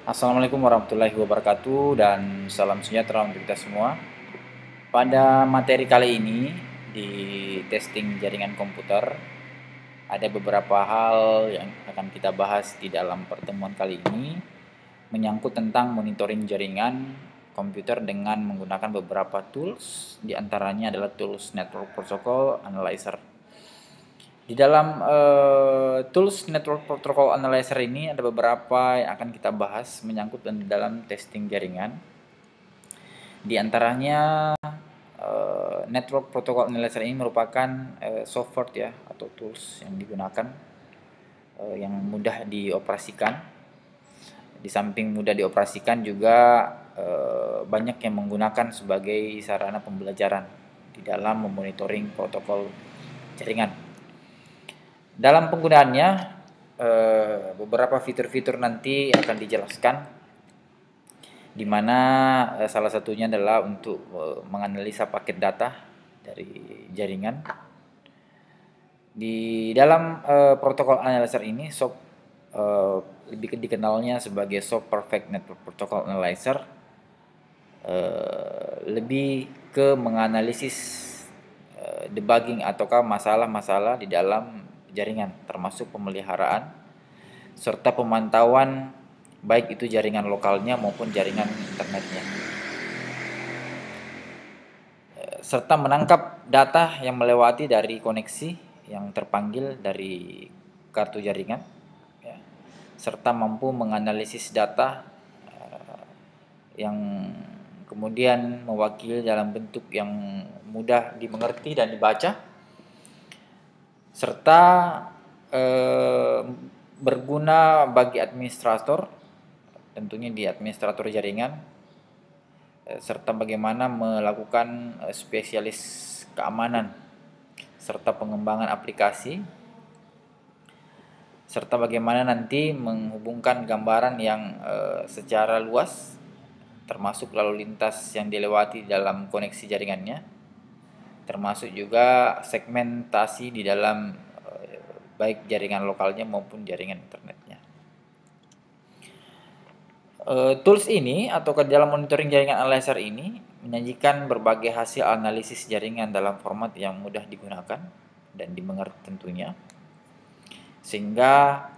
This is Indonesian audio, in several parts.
Assalamualaikum warahmatullahi wabarakatuh dan salam sejahtera untuk kita semua. Pada materi kali ini di testing jaringan komputer ada beberapa hal yang akan kita bahas di dalam pertemuan kali ini menyangkut tentang monitoring jaringan komputer dengan menggunakan beberapa tools, di antaranya adalah tools Network Protocol Analyzer. Di dalam tools Network Protocol Analyzer ini ada beberapa yang akan kita bahas menyangkut dalam testing jaringan. Di antaranya Network Protocol Analyzer ini merupakan software ya atau tools yang digunakan yang mudah dioperasikan. Di samping mudah dioperasikan juga banyak yang menggunakan sebagai sarana pembelajaran di dalam memonitoring protokol jaringan. Dalam penggunaannya, beberapa fitur-fitur nanti akan dijelaskan, di mana salah satunya adalah untuk menganalisa paket data dari jaringan. Di dalam protokol analyzer ini, lebih dikenalnya sebagai SOAP Perfect Network Protocol Analyzer, lebih ke menganalisis debugging ataukah masalah-masalah di dalam jaringan, termasuk pemeliharaan serta pemantauan baik itu jaringan lokalnya maupun jaringan internetnya, serta menangkap data yang melewati dari koneksi yang terpanggil dari kartu jaringan, ya, serta mampu menganalisis data yang kemudian mewakili dalam bentuk yang mudah dimengerti dan dibaca, serta berguna bagi administrator, tentunya di administrator jaringan, serta bagaimana melakukan spesialis keamanan serta pengembangan aplikasi, serta bagaimana nanti menghubungkan gambaran yang secara luas termasuk lalu lintas yang dilewati dalam koneksi jaringannya, termasuk juga segmentasi di dalam baik jaringan lokalnya maupun jaringan internetnya. Tools ini atau ke dalam monitoring jaringan analyzer ini menyajikan berbagai hasil analisis jaringan dalam format yang mudah digunakan dan dimengerti tentunya, sehingga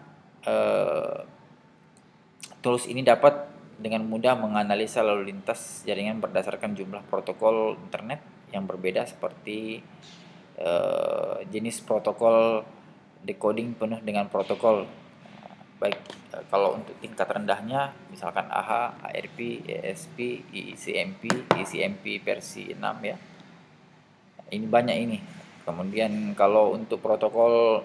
tools ini dapat dengan mudah menganalisa lalu lintas jaringan berdasarkan jumlah protokol internet yang berbeda, seperti jenis protokol decoding penuh dengan protokol, baik kalau untuk tingkat rendahnya misalkan AH, ARP, ESP, ICMP, ICMP versi 6 ya. Ini banyak ini. Kemudian kalau untuk protokol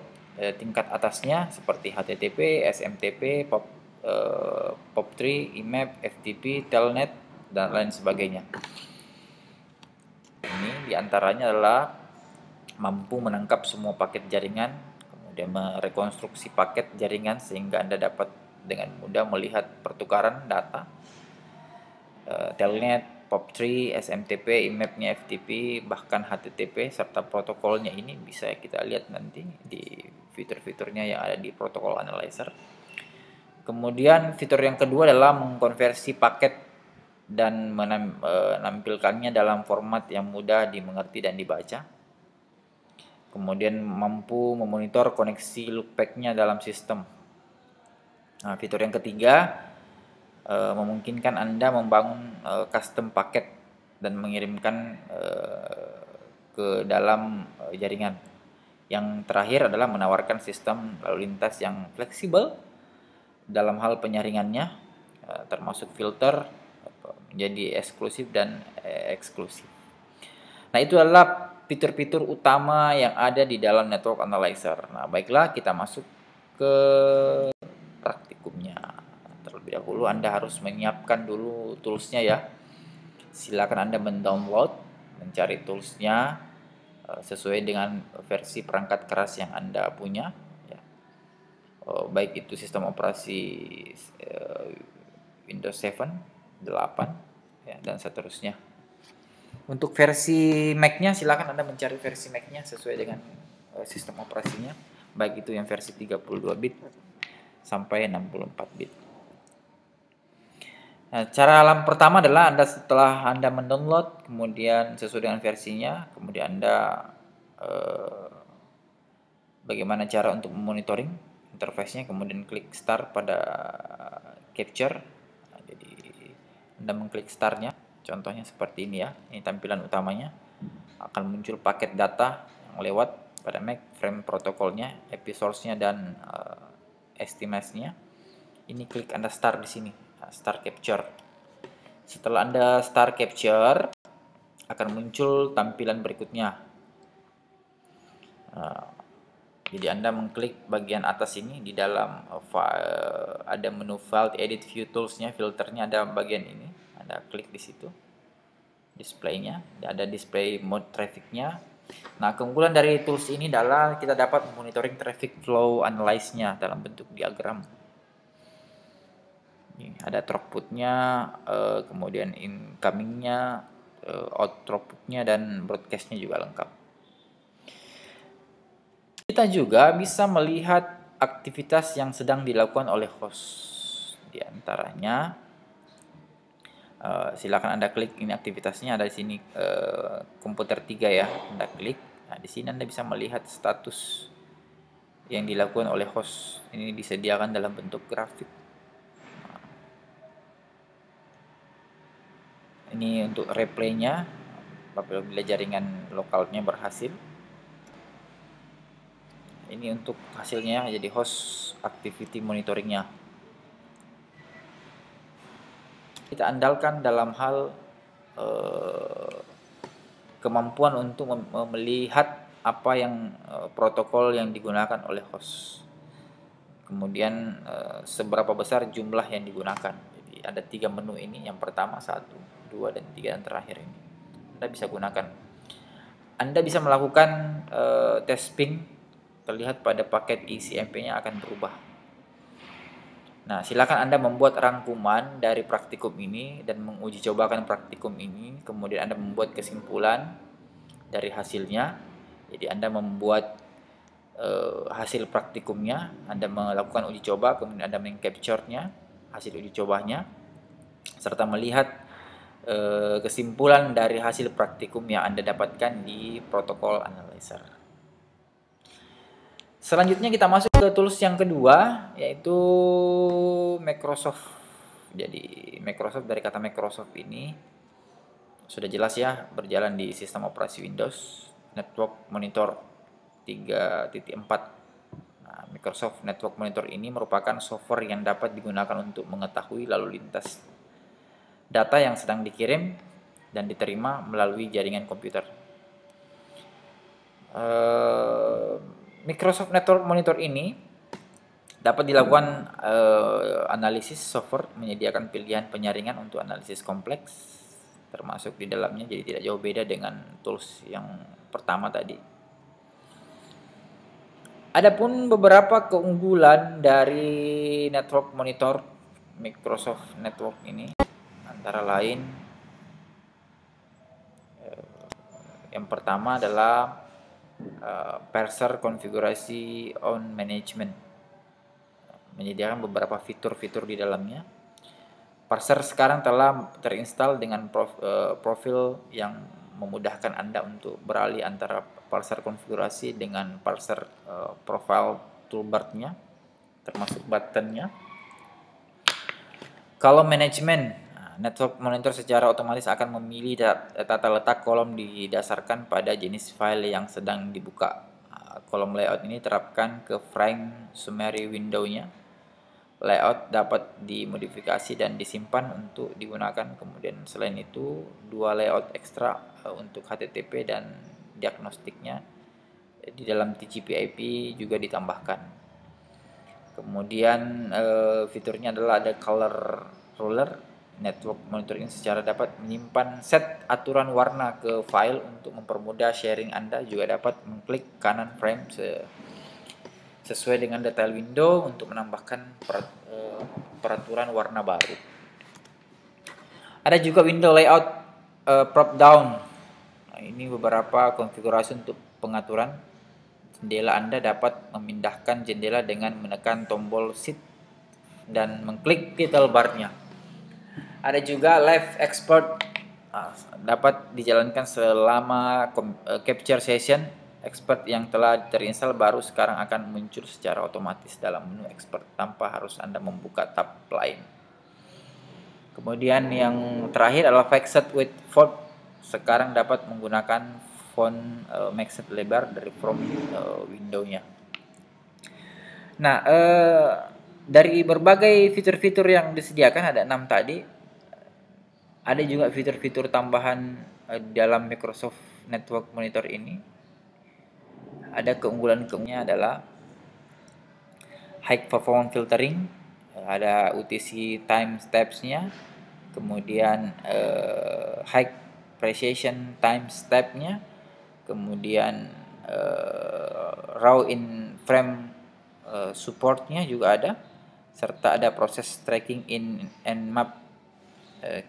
tingkat atasnya seperti HTTP, SMTP, POP3, IMAP, FTP, Telnet dan lain sebagainya. Ini diantaranya adalah mampu menangkap semua paket jaringan, kemudian merekonstruksi paket jaringan sehingga Anda dapat dengan mudah melihat pertukaran data Telnet, POP3, SMTP, IMAP-nya FTP, bahkan HTTP serta protokolnya. Ini bisa kita lihat nanti di fitur-fiturnya yang ada di protokol analyzer. Kemudian fitur yang kedua adalah mengkonversi paket dan menampilkannya dalam format yang mudah dimengerti dan dibaca. Kemudian mampu memonitor koneksi loopback-nya dalam sistem. Nah, fitur yang ketiga memungkinkan Anda membangun custom paket dan mengirimkan ke dalam jaringan. Yang terakhir adalah menawarkan sistem lalu lintas yang fleksibel dalam hal penyaringannya, termasuk filter menjadi eksklusif dan eksklusif. Nah, itu adalah fitur-fitur utama yang ada di dalam network analyzer. Nah, baiklah kita masuk ke praktikumnya. Terlebih dahulu Anda harus menyiapkan dulu toolsnya ya. Silakan Anda mendownload, mencari toolsnya sesuai dengan versi perangkat keras yang Anda punya ya. Baik itu sistem operasi Windows 7, 8 ya, dan seterusnya. Untuk versi Mac-nya silakan Anda mencari versi Mac-nya sesuai dengan sistem operasinya, baik itu yang versi 32 bit sampai 64 bit. Nah, cara pertama adalah setelah Anda mendownload, kemudian sesuai dengan versinya, kemudian Anda eh, bagaimana cara untuk memonitoring interface-nya, kemudian klik start pada capture. Nah, jadi Anda mengklik start-nya, contohnya seperti ini ya, ini tampilan utamanya. Akan muncul paket data yang lewat pada Mac, frame protokolnya, IP source-nya, dan estimasinya. Ini klik Anda start di sini, start capture. Setelah Anda start capture, akan muncul tampilan berikutnya. Jadi Anda mengklik bagian atas ini, di dalam ada menu file, edit, view tools-nya, filternya ada bagian ini. Anda klik di situ, display-nya, ada display mode traffic-nya. Nah, keunggulan dari tools ini adalah kita dapat monitoring traffic flow analyze-nya dalam bentuk diagram. Ini ada throughput-nya, kemudian incoming-nya, output-nya, dan broadcast-nya juga lengkap. Kita juga bisa melihat aktivitas yang sedang dilakukan oleh host. Di antaranya, silakan Anda klik, ini aktivitasnya ada di sini, komputer 3 ya. Anda klik. Nah, di sini Anda bisa melihat status yang dilakukan oleh host. Ini disediakan dalam bentuk grafik. Ini untuk replaynya apabila jaringan lokalnya berhasil. Ini untuk hasilnya, jadi host activity monitoringnya. Kita andalkan dalam hal kemampuan untuk melihat apa yang protokol yang digunakan oleh host. Kemudian seberapa besar jumlah yang digunakan. Jadi ada 3 menu ini. Yang pertama, 1, 2, dan 3, dan terakhir ini. Anda bisa gunakan. Anda bisa melakukan test ping, terlihat pada paket ICMP-nya akan berubah. Nah, silakan Anda membuat rangkuman dari praktikum ini dan menguji cobakan praktikum ini. Kemudian Anda membuat kesimpulan dari hasilnya. Jadi Anda membuat hasil praktikumnya, Anda melakukan uji coba, kemudian Anda mengcapture-nya, hasil uji cobanya, serta melihat kesimpulan dari hasil praktikum yang Anda dapatkan di protokol analyzer. Selanjutnya kita masuk ke tools yang kedua, yaitu Microsoft. Jadi Microsoft, dari kata Microsoft ini sudah jelas ya, berjalan di sistem operasi Windows, Network Monitor 3.4. Nah, Microsoft Network Monitor ini merupakan software yang dapat digunakan untuk mengetahui lalu lintas data yang sedang dikirim dan diterima melalui jaringan komputer. Microsoft Network Monitor ini dapat dilakukan analisis software, menyediakan pilihan penyaringan untuk analisis kompleks termasuk di dalamnya, jadi tidak jauh beda dengan tools yang pertama tadi. Adapun beberapa keunggulan dari network monitor Microsoft Network ini antara lain, yang pertama adalah parser konfigurasi on management, menyediakan beberapa fitur-fitur di dalamnya. Parser sekarang telah terinstall dengan profil yang memudahkan Anda untuk beralih antara parser konfigurasi dengan parser profile toolbar-nya, termasuk button-nya. Kalau manajemen, network monitor secara otomatis akan memilih tata letak kolom didasarkan pada jenis file yang sedang dibuka. Kolom layout ini terapkan ke frame summary window-nya. Layout dapat dimodifikasi dan disimpan untuk digunakan. Kemudian selain itu, 2 layout ekstra untuk HTTP dan diagnostiknya di dalam TCP/IP juga ditambahkan. Kemudian fiturnya adalah ada color ruler. Network monitoring secara dapat menyimpan set aturan warna ke file untuk mempermudah sharing. Anda juga dapat mengklik kanan frame sesuai dengan detail window untuk menambahkan peraturan warna baru. Ada juga window layout prop down. Nah, ini beberapa konfigurasi untuk pengaturan jendela. Anda dapat memindahkan jendela dengan menekan tombol shift dan mengklik title bar-nya. Ada juga live export, dapat dijalankan selama capture session. Expert yang telah terinstall baru sekarang akan muncul secara otomatis dalam menu expert tanpa harus Anda membuka tab lain. Kemudian yang terakhir adalah Fixed with Font. Sekarang dapat menggunakan font maxed lebar dari from window-nya. Nah, dari berbagai fitur-fitur yang disediakan ada 6 tadi. Ada juga fitur-fitur tambahan dalam Microsoft Network Monitor ini. Ada keunggulan-keunggulannya adalah high performance filtering, ada UTC time steps-nya, kemudian high precision time step-nya, kemudian raw in frame support-nya juga ada, serta ada proses tracking in and map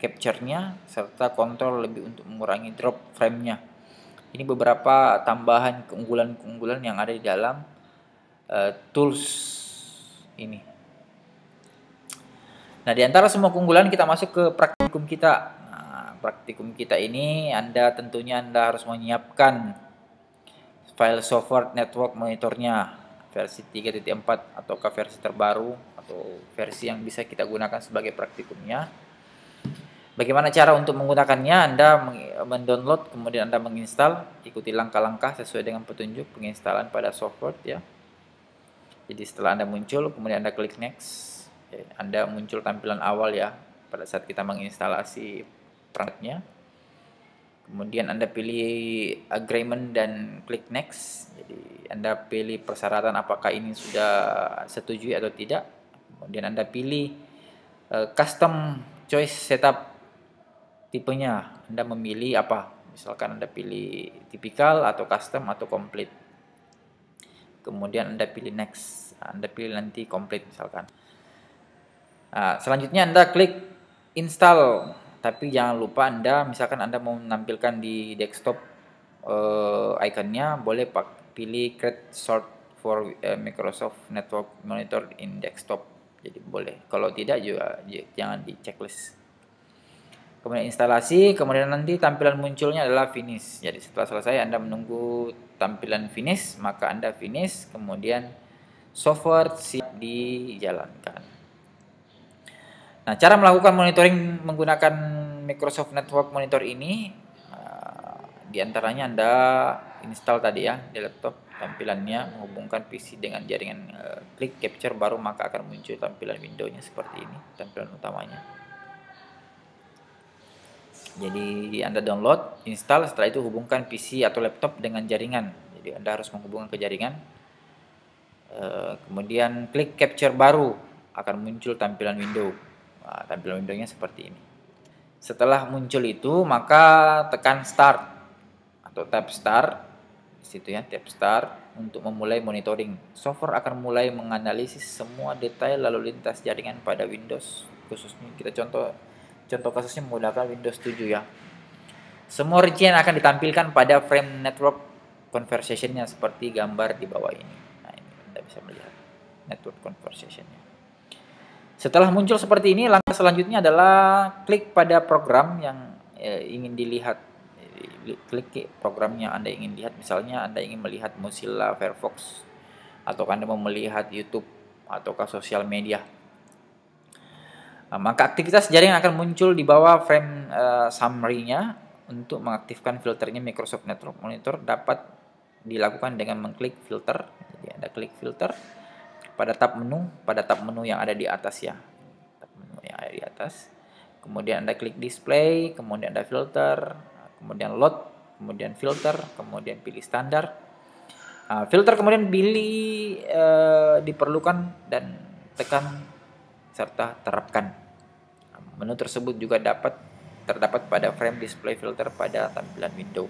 capture-nya, serta kontrol lebih untuk mengurangi drop frame-nya. Ini beberapa tambahan keunggulan-keunggulan yang ada di dalam tools ini. Nah, di antara semua keunggulan kita masuk ke praktikum kita. Nah, praktikum kita ini tentunya Anda harus menyiapkan file software network monitornya versi 3.4 ataukah versi terbaru atau versi yang bisa kita gunakan sebagai praktikumnya. Bagaimana cara untuk menggunakannya? Anda mendownload, kemudian Anda menginstal, ikuti langkah-langkah sesuai dengan petunjuk penginstalan pada software ya. Jadi setelah Anda muncul, kemudian Anda klik next. Anda muncul tampilan awal ya pada saat kita menginstalasi perangkatnya. Kemudian Anda pilih agreement dan klik next. Jadi Anda pilih persyaratan apakah ini sudah setujui atau tidak. Kemudian Anda pilih custom choice setup tipenya. Anda memilih apa? Misalkan Anda pilih tipikal atau custom atau complete. Kemudian Anda pilih next. Anda pilih nanti complete misalkan. Nah, selanjutnya Anda klik install. Tapi jangan lupa misalkan Anda mau menampilkan di desktop iconnya, boleh pilih create sort for Microsoft Network Monitor in desktop. Jadi boleh. Kalau tidak juga jangan di checklist. Kemudian instalasi, kemudian nanti tampilan munculnya adalah finish. Jadi setelah selesai Anda menunggu tampilan finish, maka Anda finish, kemudian software siap dijalankan. Nah, cara melakukan monitoring menggunakan Microsoft Network Monitor ini, diantaranya Anda install tadi ya di laptop, tampilannya menghubungkan PC dengan jaringan, klik capture baru maka akan muncul tampilan window-nya seperti ini, tampilan utamanya. Jadi Anda download, install, setelah itu hubungkan PC atau laptop dengan jaringan. Jadi Anda harus menghubungkan ke jaringan. Kemudian klik capture baru, akan muncul tampilan window. Nah, tampilan window-nya seperti ini. Setelah muncul itu, maka tekan start atau tab start. Di situ ya, tab start untuk memulai monitoring. Software akan mulai menganalisis semua detail lalu lintas jaringan pada Windows. Khususnya kita contoh kasusnya menggunakan Windows 7 ya. Semua rincian akan ditampilkan pada frame network conversation-nya seperti gambar di bawah ini. Nah, ini Anda bisa melihat network conversation-nya. Setelah muncul seperti ini, langkah selanjutnya adalah klik pada program yang ingin dilihat. Klik program yang Anda ingin lihat. Misalnya Anda ingin melihat Mozilla Firefox, atau Anda mau melihat YouTube ataukah sosial media. Maka aktivitas jaringan akan muncul di bawah frame summary-nya. Untuk mengaktifkan filternya Microsoft Network Monitor dapat dilakukan dengan mengklik filter. Jadi Anda klik filter pada tab menu yang ada di atas ya. Tab menu yang ada di atas. Kemudian Anda klik display, kemudian Anda filter, kemudian load, kemudian filter, kemudian pilih standar. Filter kemudian pilih diperlukan dan tekan serta terapkan. Menu tersebut juga terdapat pada frame display filter pada tampilan window.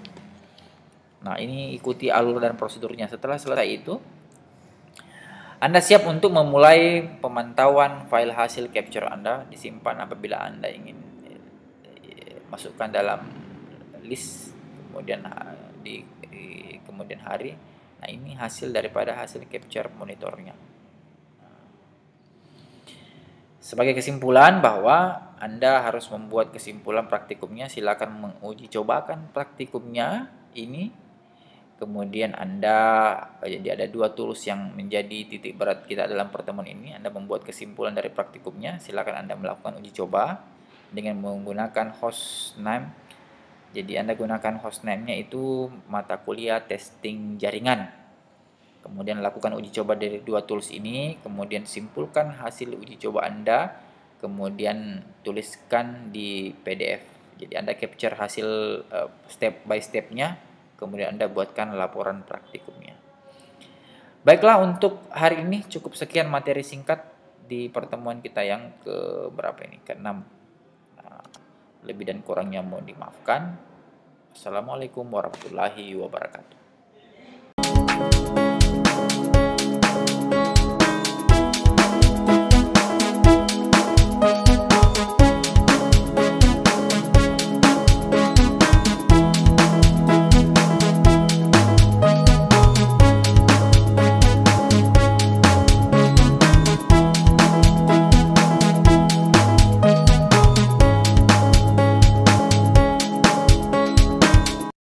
Nah, ini ikuti alur dan prosedurnya. Setelah selesai itu, Anda siap untuk memulai pemantauan file hasil capture Anda. Disimpan apabila Anda ingin masukkan dalam list kemudian di kemudian hari. Nah, ini hasil daripada hasil capture monitornya. Sebagai kesimpulan bahwa Anda harus membuat kesimpulan praktikumnya. Silakan menguji cobakan praktikumnya ini. Kemudian jadi ada 2 tools yang menjadi titik berat kita dalam pertemuan ini. Anda membuat kesimpulan dari praktikumnya. Silakan Anda melakukan uji coba dengan menggunakan hostname. Jadi Anda gunakan hostname-nya itu mata kuliah testing jaringan. Kemudian lakukan uji coba dari 2 tools ini, kemudian simpulkan hasil uji coba Anda, kemudian tuliskan di PDF. Jadi Anda capture hasil step by step-nya, kemudian Anda buatkan laporan praktikumnya. Baiklah, untuk hari ini cukup sekian materi singkat di pertemuan kita yang ke berapa ini? Ke-6. Lebih dan kurangnya mohon dimaafkan. Assalamualaikum warahmatullahi wabarakatuh.